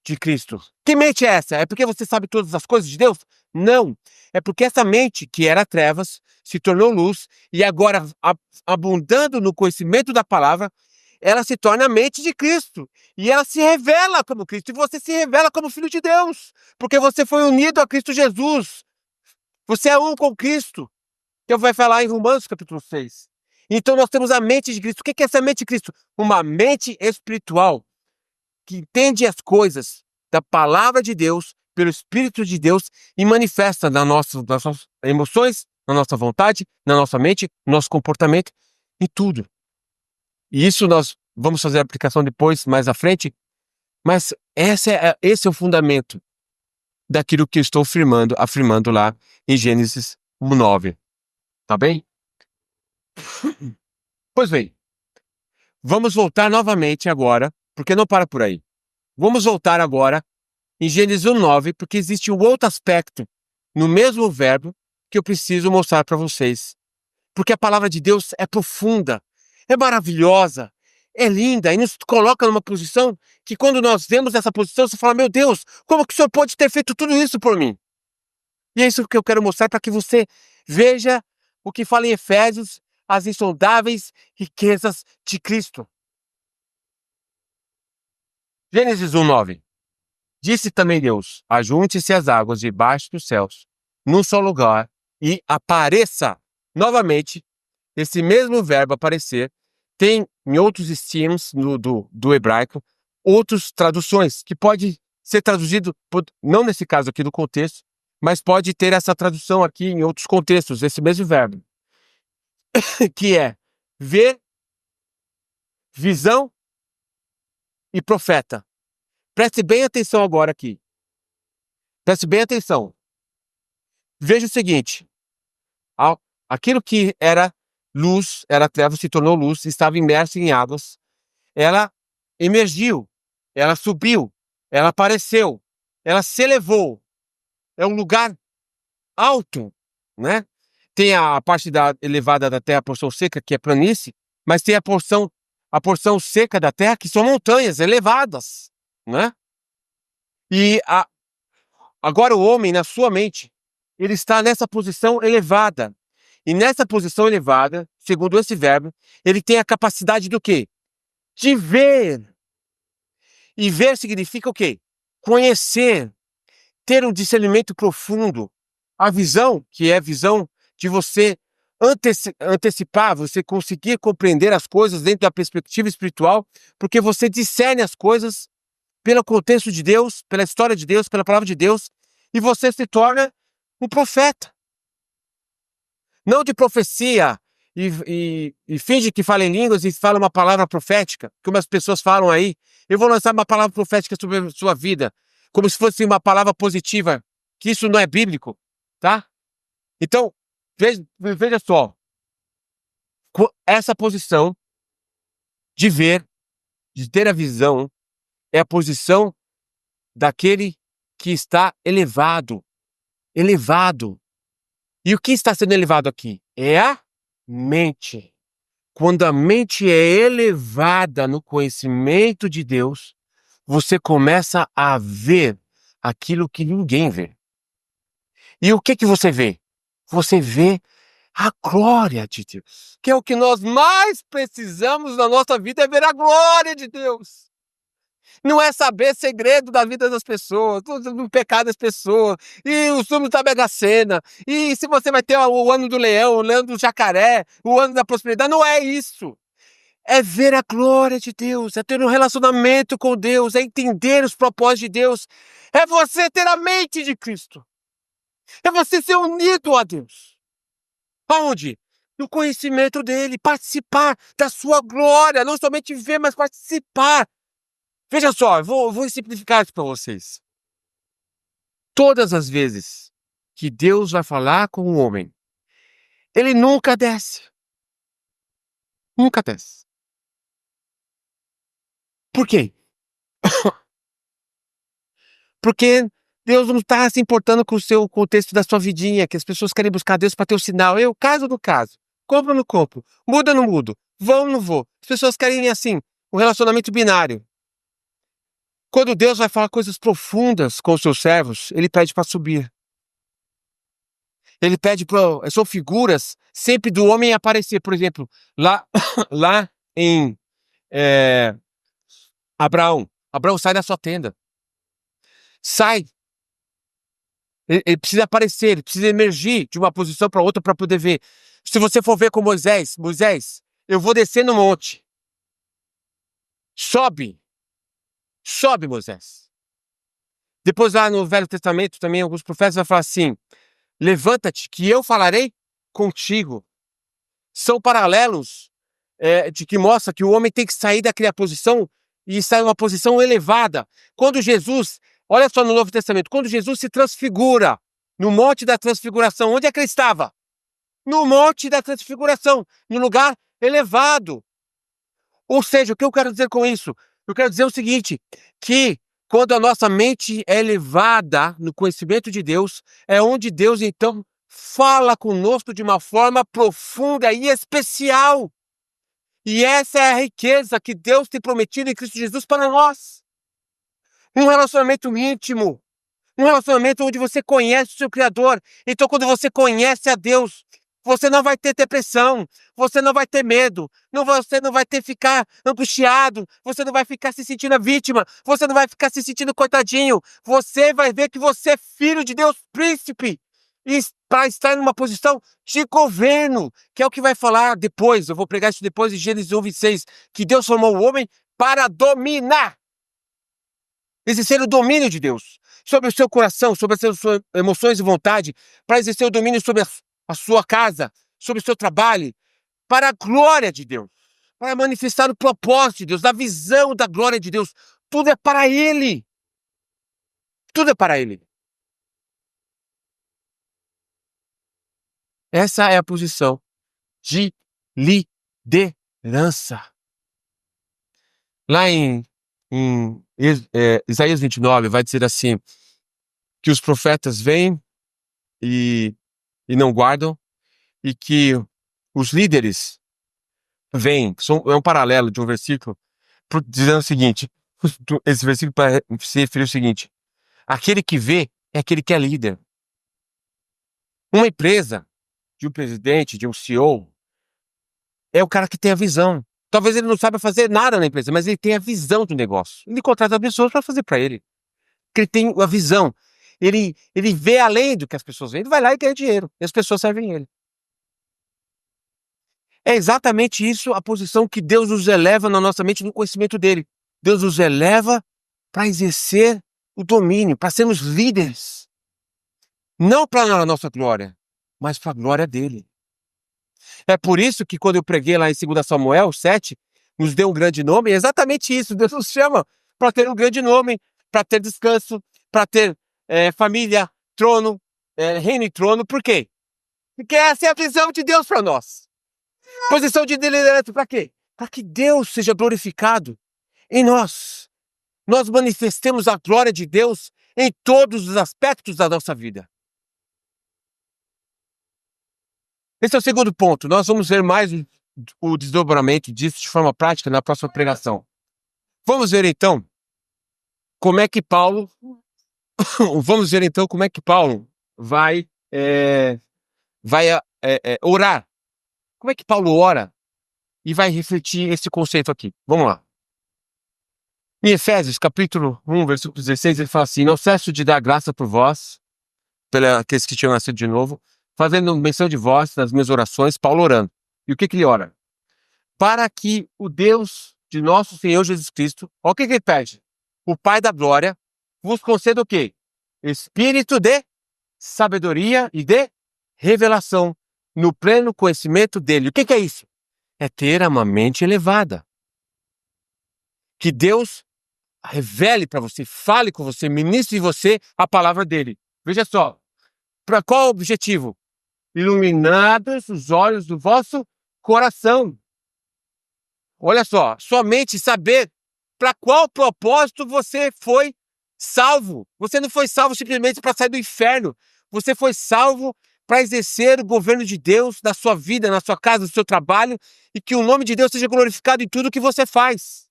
de Cristo. Que mente é essa? É porque você sabe todas as coisas de Deus? Não. É porque essa mente, que era trevas, se tornou luz, e agora, abundando no conhecimento da palavra, ela se torna a mente de Cristo. E ela se revela como Cristo. E você se revela como filho de Deus. Porque você foi unido a Cristo Jesus. Você é um com Cristo, que vai falar em Romanos capítulo 6. Então nós temos a mente de Cristo. O que é essa mente de Cristo? Uma mente espiritual, que entende as coisas da palavra de Deus, pelo Espírito de Deus, e manifesta nas nossas emoções, na nossa vontade, na nossa mente, no nosso comportamento, em tudo. E isso nós vamos fazer a aplicação depois, mais à frente, mas esse é o fundamento daquilo que eu estou afirmando lá em Gênesis 9. Tá bem? Pois bem, vamos voltar novamente agora, porque não para por aí. Vamos voltar agora em Gênesis 9, porque existe um outro aspecto no mesmo verbo que eu preciso mostrar para vocês. Porque a palavra de Deus é profunda, é maravilhosa, é linda e nos coloca numa posição que, quando nós vemos essa posição, você fala: meu Deus, como que o Senhor pode ter feito tudo isso por mim? E é isso que eu quero mostrar, para que você veja o que fala em Efésios, as insondáveis riquezas de Cristo. Gênesis 1:9. Disse também Deus: ajunte-se as águas debaixo dos céus, num só lugar, e apareça. Novamente, esse mesmo verbo aparecer tem em outros estilos do hebraico outras traduções, que pode ser traduzido, não nesse caso aqui do contexto, mas pode ter essa tradução aqui em outros contextos, esse mesmo verbo, que é ver, visão e profeta. Preste bem atenção agora aqui. Preste bem atenção. Veja o seguinte: aquilo que era luz, era trevas, se tornou luz, estava imerso em águas. Ela emergiu, ela subiu, ela apareceu, ela se elevou. É um lugar alto, né? Tem a parte elevada da terra, a porção seca, que é planície, mas tem a porção seca da terra, que são montanhas elevadas, né? E agora o homem, na sua mente, ele está nessa posição elevada. E nessa posição elevada, segundo esse verbo, ele tem a capacidade do quê? De ver. E ver significa o quê? Conhecer, ter um discernimento profundo. A visão, que é a visão de você antecipar, você conseguir compreender as coisas dentro da perspectiva espiritual, porque você discerne as coisas pelo contexto de Deus, pela história de Deus, pela palavra de Deus, e você se torna um profeta. Não de profecia e finge que fala em línguas e fala uma palavra profética, como as pessoas falam aí. Eu vou lançar uma palavra profética sobre a sua vida, como se fosse uma palavra positiva, que isso não é bíblico, tá? Então, veja só, essa posição de ver, de ter a visão, é a posição daquele que está elevado, elevado. E o que está sendo elevado aqui? É a mente. Quando a mente é elevada no conhecimento de Deus, você começa a ver aquilo que ninguém vê. E o que você vê? Você vê a glória de Deus, que é o que nós mais precisamos na nossa vida, é ver a glória de Deus. Não é saber segredo da vida das pessoas, do pecado das pessoas, e os números da Mega Sena, e se você vai ter o ano do leão, o ano do jacaré, o ano da prosperidade. Não é isso. É ver a glória de Deus, é ter um relacionamento com Deus, é entender os propósitos de Deus, é você ter a mente de Cristo, é você ser unido a Deus. Aonde? No conhecimento dele, participar da sua glória, não somente ver, mas participar. Veja só, eu vou simplificar isso para vocês. Todas as vezes que Deus vai falar com o homem, ele nunca desce. Nunca desce. Por quê? Porque Deus não está se importando com o seu contexto da sua vidinha, que as pessoas querem buscar Deus para ter o sinal. Eu caso ou não caso? Compro ou não compro? Muda ou não mudo? Vou ou não vou? As pessoas querem assim, um relacionamento binário. Quando Deus vai falar coisas profundas com os seus servos, ele pede para subir. Ele pede para. São figuras sempre do homem aparecer. Por exemplo, lá, lá em Abraão. Abraão sai da sua tenda. Sai. Ele precisa aparecer, ele precisa emergir de uma posição para outra para poder ver. Se você for ver com Moisés, Moisés, eu vou descer no monte. Sobe. Sobe, Moisés. Depois lá no Velho Testamento também alguns profetas vão falar assim: levanta-te que eu falarei contigo. São paralelos de que mostra que o homem tem que sair daquela posição e sair uma posição elevada. Quando Jesus, olha só no Novo Testamento, quando Jesus se transfigura no Monte da Transfiguração, onde é que ele estava? No Monte da Transfiguração, no lugar elevado. Ou seja, o que eu quero dizer com isso? Eu quero dizer o seguinte, que quando a nossa mente é elevada no conhecimento de Deus, é onde Deus então fala conosco de uma forma profunda e especial. E essa é a riqueza que Deus tem prometido em Cristo Jesus para nós. Um relacionamento íntimo, um relacionamento onde você conhece o seu Criador. Então, quando você conhece a Deus, você não vai ter depressão, você não vai ter medo, você não vai ter ficar angustiado, você não vai ficar se sentindo a vítima, você não vai ficar se sentindo coitadinho. Você vai ver que você é filho de Deus, príncipe, e para estar numa posição de governo, que é o que vai falar depois. Eu vou pregar isso depois em Gênesis 1:26, que Deus formou o homem para dominar. Exercer o domínio de Deus sobre o seu coração, sobre as suas emoções e vontade, para exercer o domínio sobre a sua casa, sobre o seu trabalho, para a glória de Deus, para manifestar o propósito de Deus, a visão da glória de Deus. Tudo é para Ele. Tudo é para Ele. Essa é a posição de liderança. Lá em Isaías 29 vai dizer assim, que os profetas vêm e não guardam, e que os líderes vêm, é um paralelo de um versículo, dizendo o seguinte, esse versículo para se referir ao seguinte, aquele que vê é aquele que é líder. Uma empresa, de um presidente, de um CEO, é o cara que tem a visão. Talvez ele não saiba fazer nada na empresa, mas ele tem a visão do negócio. Ele contrata pessoas para fazer para ele. Porque ele tem a visão. Ele vê além do que as pessoas veem. Ele vai lá e ganha dinheiro. E as pessoas servem ele. É exatamente isso a posição que Deus nos eleva na nossa mente no conhecimento dele. Deus nos eleva para exercer o domínio, para sermos líderes. Não para a nossa glória, mas para a glória dele. É por isso que quando eu preguei lá em 2 Samuel 7, nos deu um grande nome, é exatamente isso. Deus nos chama para ter um grande nome, para ter descanso, para ter família, trono, reino e trono. Por quê? Porque essa é a visão de Deus para nós. Posição de liderança para quê? Para que Deus seja glorificado em nós. Nós manifestemos a glória de Deus em todos os aspectos da nossa vida. Esse é o segundo ponto. Nós vamos ver mais o desdobramento disso de forma prática na próxima pregação. Vamos ver então como é que Paulo vai orar. Como é que Paulo ora e vai refletir esse conceito aqui? Vamos lá. Em Efésios, capítulo 1, versículo 16, ele fala assim: não cesso de dar graça por vós, pelos aqueles que tinham nascido de novo, fazendo menção de vós nas minhas orações, Paulo orando. E o que ele ora? Para que o Deus de nosso Senhor Jesus Cristo, olha o que ele pede, o Pai da glória, vos conceda o quê? Espírito de sabedoria e de revelação, no pleno conhecimento dele. O que é isso? É ter uma mente elevada. Que Deus revele para você, fale com você, ministre em você a palavra dele. Veja só, para qual objetivo? Iluminados os olhos do vosso coração. Olha só, somente saber para qual propósito você foi salvo. Você não foi salvo simplesmente para sair do inferno. Você foi salvo para exercer o governo de Deus na sua vida, na sua casa, no seu trabalho, e que o nome de Deus seja glorificado em tudo que você faz.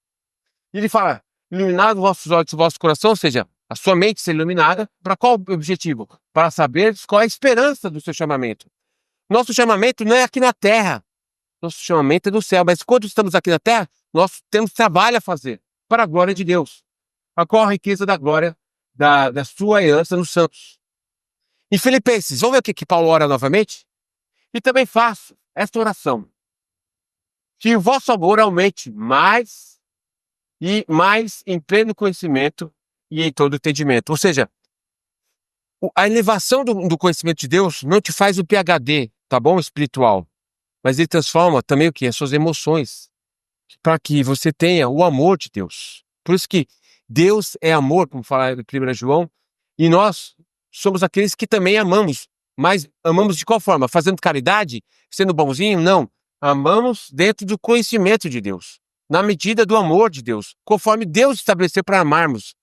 E ele fala, iluminados os vossos olhos, o vosso coração, ou seja, a sua mente ser iluminada, para qual objetivo? Para saber qual é a esperança do seu chamamento. Nosso chamamento não é aqui na terra. Nosso chamamento é do céu, mas quando estamos aqui na terra, nós temos trabalho a fazer para a glória de Deus. A qual a riqueza da glória da sua herança nos santos. Em Filipenses, vamos ver o que Paulo ora novamente? E também faço esta oração. Que o vosso amor aumente mais e mais em pleno conhecimento e em todo entendimento. Ou seja, a elevação do conhecimento de Deus não te faz um PhD, tá bom? Espiritual. Mas ele transforma também o quê? As suas emoções. Para que você tenha o amor de Deus. Por isso que Deus é amor, como fala em 1 João, e nós somos aqueles que também amamos. Mas amamos de qual forma? Fazendo caridade? Sendo bonzinho? Não. Amamos dentro do conhecimento de Deus. Na medida do amor de Deus. Conforme Deus estabeleceu para amarmos.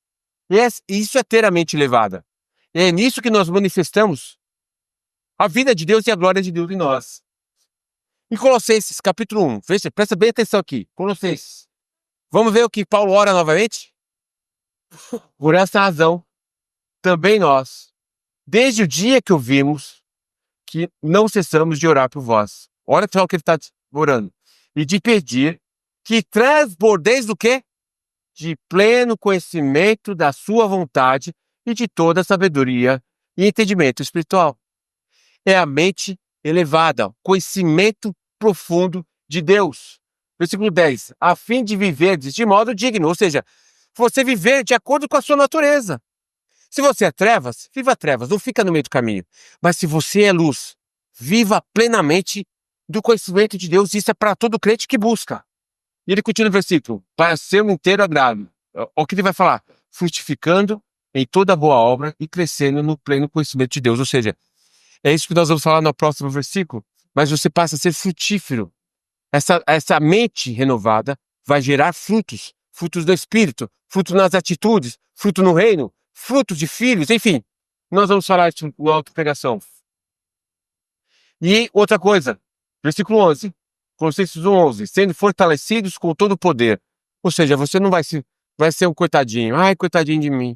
E isso é ter a mente elevada. E é nisso que nós manifestamos a vida de Deus e a glória de Deus em nós. Em Colossenses, capítulo 1, veja, presta bem atenção aqui. Colossenses. Vamos ver o que Paulo ora novamente? Por essa razão, também nós, desde o dia que ouvimos, que não cessamos de orar por vós. Olha só o que ele está orando. E de pedir que transbordeis do quê? De pleno conhecimento da sua vontade e de toda sabedoria e entendimento espiritual. É a mente elevada, conhecimento profundo de Deus. Versículo 10. A fim de viver de modo digno, ou seja, você viver de acordo com a sua natureza. Se você é trevas, viva trevas, não fica no meio do caminho. Mas se você é luz, viva plenamente do conhecimento de Deus. Isso é para todo crente que busca. E ele continua no versículo, para ser um inteiro agrado. O que ele vai falar? Frutificando em toda boa obra e crescendo no pleno conhecimento de Deus. Ou seja, é isso que nós vamos falar no próximo versículo. Mas você passa a ser frutífero. Essa mente renovada vai gerar frutos. Frutos do Espírito, frutos nas atitudes, fruto no reino, frutos de filhos, enfim. Nós vamos falar isso na outra pregação. E outra coisa, versículo 11, Colossenses 1:11, sendo fortalecidos com todo o poder. Ou seja, você não vai ser um coitadinho. Ai, coitadinho de mim.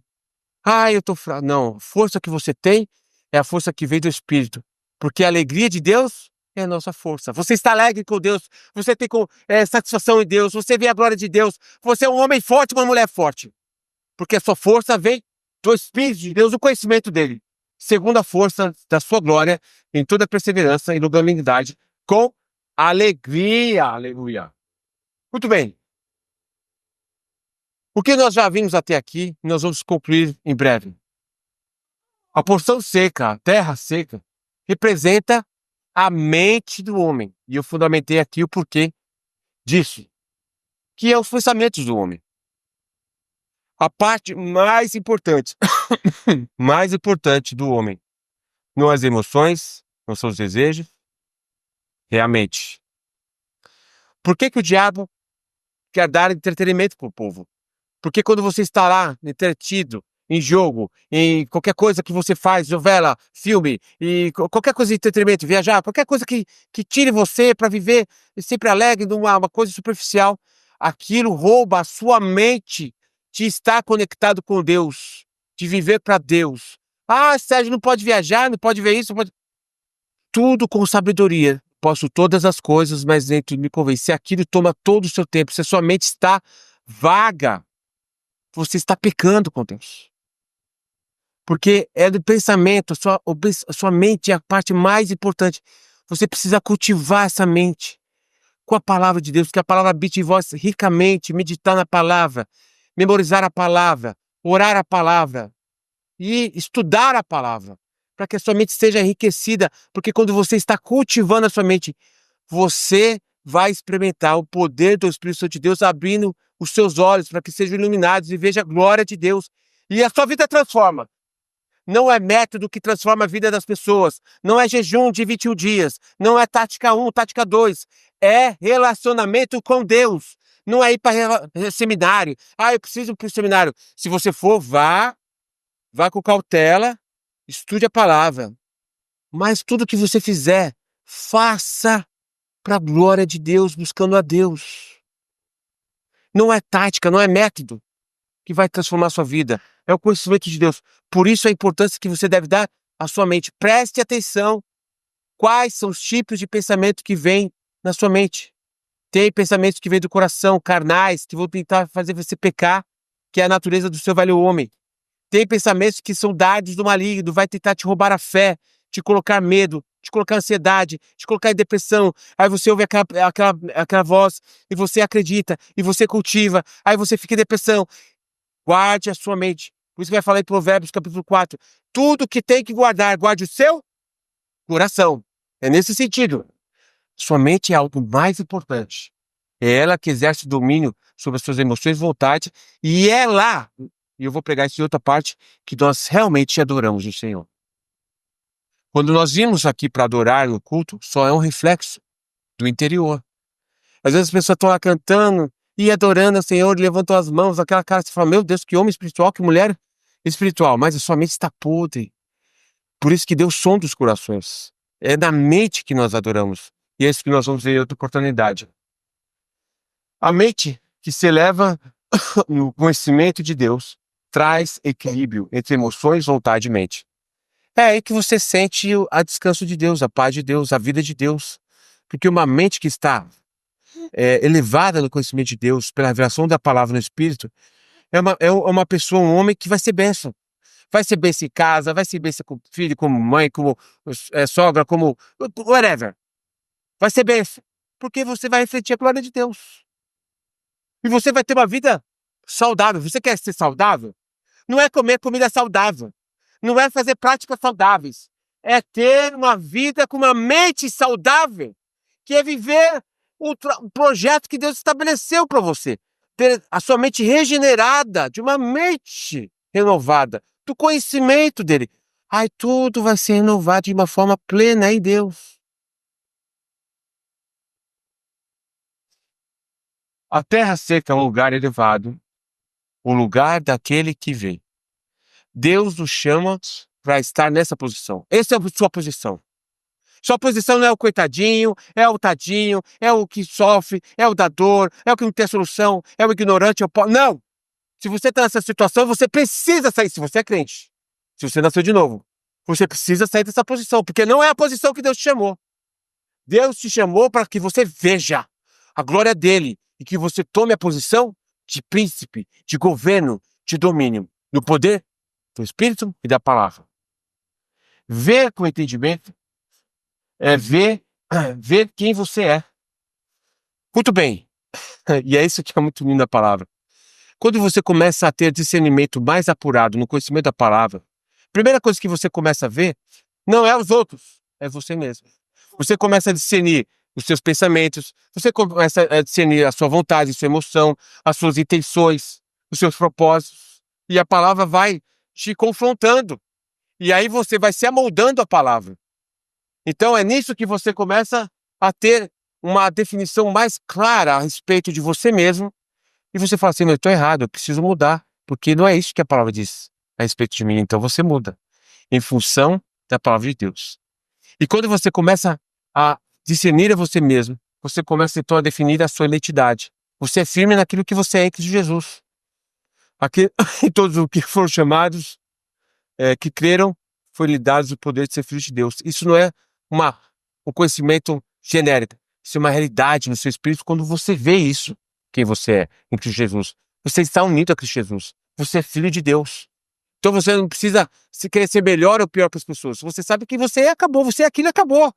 Ai, eu tô fraco. Não, a força que você tem é a força que vem do Espírito. Porque a alegria de Deus é a nossa força. Você está alegre com Deus, você tem satisfação em Deus, você vê a glória de Deus, você é um homem forte, uma mulher forte. Porque a sua força vem do Espírito de Deus, do conhecimento dele. Segundo a força da sua glória, em toda perseverança e longanimidade, com alegria. Aleluia. Muito bem. O que nós já vimos até aqui, nós vamos concluir em breve. A porção seca, a terra seca, representa a mente do homem. E eu fundamentei aqui o porquê disso, que é os pensamentos do homem. A parte mais importante, mais importante do homem, não as emoções, não são os desejos, é a mente. Por que o diabo quer dar entretenimento para o povo? Porque quando você está lá, entretido, em jogo, em qualquer coisa que você faz, novela, filme, e qualquer coisa de entretenimento, viajar, qualquer coisa que tire você para viver sempre alegre numa uma coisa superficial, aquilo rouba a sua mente de estar conectado com Deus, de viver para Deus. Ah, Sérgio, não pode viajar, não pode ver isso, não pode... Tudo com sabedoria. Posso todas as coisas, mas dentro me convém. Se aquilo toma todo o seu tempo, se a sua mente está vaga, você está pecando com Deus. Porque é do pensamento, a sua mente é a parte mais importante. Você precisa cultivar essa mente com a palavra de Deus, que a palavra habite em vós ricamente, meditar na palavra, memorizar a palavra, orar a palavra e estudar a palavra, para que a sua mente seja enriquecida, porque quando você está cultivando a sua mente, você vai experimentar o poder do Espírito Santo de Deus abrindo os seus olhos para que sejam iluminados e veja a glória de Deus. E a sua vida transforma. Não é método que transforma a vida das pessoas. Não é jejum de 21 dias. Não é tática 1, tática 2. É relacionamento com Deus. Não é ir para seminário. Ah, eu preciso ir para o seminário. Se você for, vá com cautela, estude a palavra. Mas tudo que você fizer, faça para a glória de Deus, buscando a Deus. Não é tática, não é método que vai transformar a sua vida. É o conhecimento de Deus. Por isso a importância que você deve dar à sua mente. Preste atenção. Quais são os tipos de pensamento que vêm na sua mente? Tem pensamentos que vêm do coração, carnais, que vão tentar fazer você pecar, que é a natureza do seu velho homem. Tem pensamentos que são dardos do maligno, vai tentar te roubar a fé, te colocar medo, te colocar ansiedade, te colocar em depressão. Aí você ouve aquela voz e você acredita, e você cultiva, aí você fica em depressão. Guarde a sua mente. Por isso que vai falar em Provérbios capítulo 4. Tudo que tem que guardar, guarde o seu coração. É nesse sentido. Sua mente é algo mais importante. É ela que exerce domínio sobre as suas emoções e vontades. E é lá, e eu vou pregar isso em outra parte, que nós realmente adoramos o Senhor. Quando nós vimos aqui para adorar no culto, só é um reflexo do interior. Às vezes as pessoas estão lá cantando e adorando ao Senhor, levantam as mãos, aquela cara, você fala, meu Deus, que homem espiritual, que mulher espiritual, mas a sua mente está podre. Por isso que Deus sonda os corações. É na mente que nós adoramos. E é isso que nós vamos ver em outra oportunidade. A mente que se eleva no conhecimento de Deus traz equilíbrio entre emoções, vontade e mente. É aí que você sente a descanso de Deus, a paz de Deus, a vida de Deus. Porque uma mente que está elevada no conhecimento de Deus, pela revelação da palavra no Espírito, é uma pessoa, um homem que vai ser bênção. Vai ser bênção em casa, vai ser bênção com filho, como mãe, como sogra, como whatever. Vai ser bênção. Porque você vai refletir a glória de Deus. E você vai ter uma vida saudável. Você quer ser saudável? Não é comer comida saudável. Não é fazer práticas saudáveis. É ter uma vida com uma mente saudável. Que é viver o projeto que Deus estabeleceu para você. Ter a sua mente regenerada, de uma mente renovada, do conhecimento dele. Aí tudo vai ser renovado de uma forma plena em Deus. A terra seca é um lugar elevado, o lugar daquele que vê. Deus nos chama para estar nessa posição. Essa é a sua posição. Sua posição não é o coitadinho, é o tadinho, é o que sofre, é o da dor, é o que não tem solução, é o ignorante, é o pobre. Não! Se você está nessa situação, você precisa sair. Se você é crente, se você nasceu de novo, você precisa sair dessa posição, porque não é a posição que Deus te chamou. Deus te chamou para que você veja a glória dele e que você tome a posição de príncipe, de governo, de domínio, no poder do Espírito e da palavra. Ver com entendimento é ver quem você é. Muito bem. E é isso que é muito lindo da palavra. Quando você começa a ter discernimento mais apurado no conhecimento da palavra, a primeira coisa que você começa a ver não é os outros, é você mesmo. Você começa a discernir os seus pensamentos, você começa a discernir a sua vontade, a sua emoção, as suas intenções, os seus propósitos. E a palavra vai te confrontando. E aí você vai se amoldando a palavra. Então é nisso que você começa a ter uma definição mais clara a respeito de você mesmo. E você fala assim, eu estou errado, eu preciso mudar. Porque não é isso que a palavra diz a respeito de mim. Então você muda em função da palavra de Deus. E quando você começa a discernir a você mesmo, você começa então a definir a sua identidade. Você é firme naquilo que você é em Cristo Jesus. Aqui, e todos os que foram chamados, que creram, foi-lhe dado o poder de ser filho de Deus. Isso não é um conhecimento genérico. Isso é uma realidade no seu espírito quando você vê isso, quem você é em Cristo Jesus. Você está unido a Cristo Jesus. Você é filho de Deus. Então você não precisa se querer ser melhor ou pior que as pessoas. Você sabe que você acabou, você é aquilo e acabou.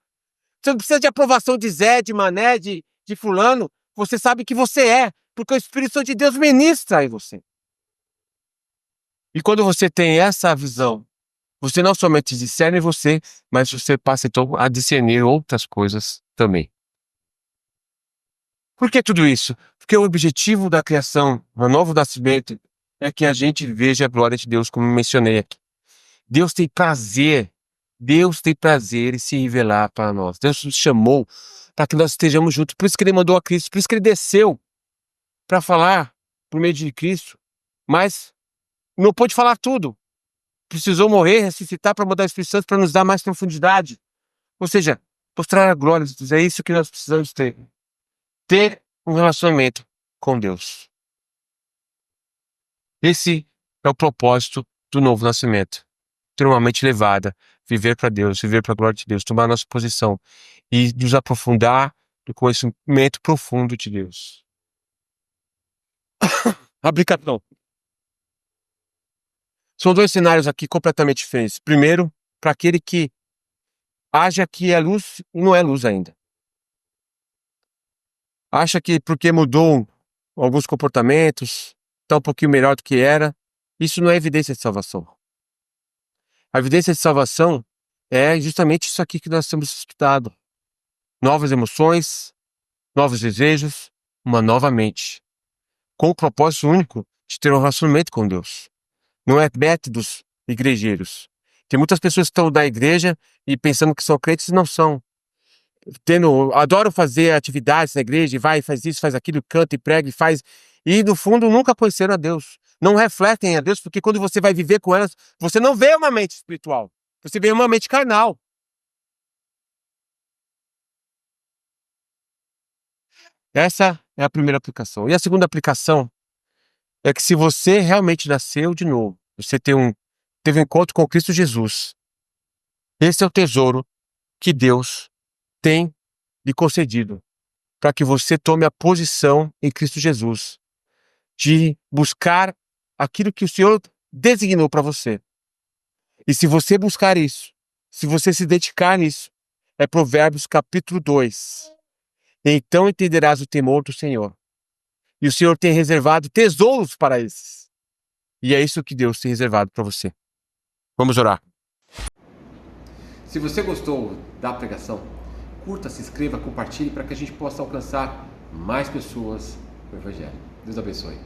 Você não precisa de aprovação de Zé, de Mané, de fulano. Você sabe que você é, porque o Espírito Santo de Deus ministra em você. E quando você tem essa visão, você não somente discerne você, mas você passa então a discernir outras coisas também. Por que tudo isso? Porque o objetivo da criação, do novo nascimento, é que a gente veja a glória de Deus, como mencionei aqui. Deus tem prazer em se revelar para nós. Deus nos chamou para que nós estejamos juntos. Por isso que Ele mandou a Cristo, por isso que Ele desceu para falar por meio de Cristo. Mas não pôde falar tudo. Precisou morrer, ressuscitar para mudar o Espírito Santo, para nos dar mais profundidade. Ou seja, mostrar a glória de Deus. É isso que nós precisamos ter. Ter um relacionamento com Deus. Esse é o propósito do novo nascimento. Ter uma mente elevada, viver para Deus, viver para a glória de Deus, tomar a nossa posição e nos aprofundar no conhecimento profundo de Deus. Aplicação. São dois cenários aqui completamente diferentes. Primeiro, para aquele que acha que é luz e não é luz ainda. Acha que porque mudou alguns comportamentos, está um pouquinho melhor do que era. Isso não é evidência de salvação. A evidência de salvação é justamente isso aqui que nós temos estudado. Novas emoções, novos desejos, uma nova mente. Com o propósito único de ter um relacionamento com Deus. Não é métodos igrejeiros. Tem muitas pessoas que estão na igreja e pensando que são crentes e não são. Adoram fazer atividades na igreja, vai, faz isso, faz aquilo, canta e prega e faz. E no fundo nunca conheceram a Deus. Não refletem a Deus, porque quando você vai viver com elas, você não vê uma mente espiritual. Você vê uma mente carnal. Essa é a primeira aplicação. E a segunda aplicação é que se você realmente nasceu de novo, você teve um encontro com Cristo Jesus, esse é o tesouro que Deus tem lhe concedido para que você tome a posição em Cristo Jesus de buscar aquilo que o Senhor designou para você. E se você buscar isso, se você se dedicar nisso, é Provérbios capítulo 2. Então entenderás o temor do Senhor. E o Senhor tem reservado tesouros para esses. E é isso que Deus tem reservado para você. Vamos orar. Se você gostou da pregação, curta, se inscreva, compartilhe para que a gente possa alcançar mais pessoas com o Evangelho. Deus abençoe.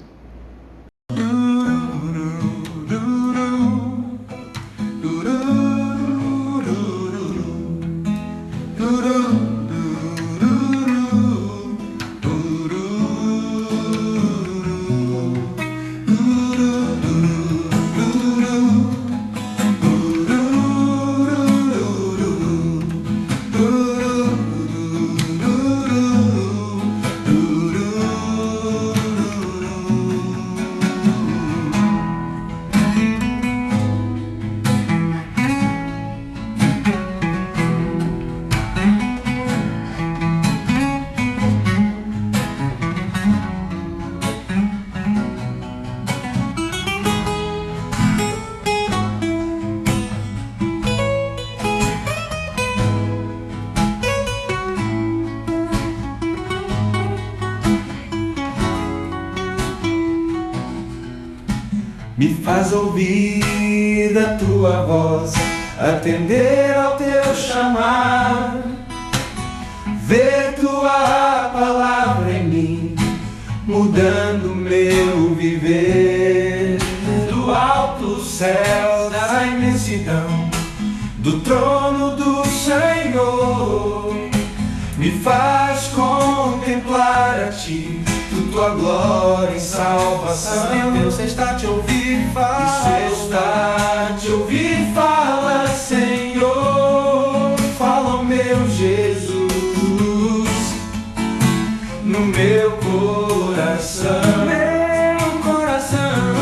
Me faz ouvir a tua voz, atender ao teu chamar, ver tua palavra em mim, mudando meu viver. Do alto céu, da imensidão, do trono do Senhor, me faz contemplar a ti, tua glória em salvação. Deus está te ouvir, fala. Deus está te ouvir, fala, Senhor. Fala o meu Jesus no meu coração. Meu coração.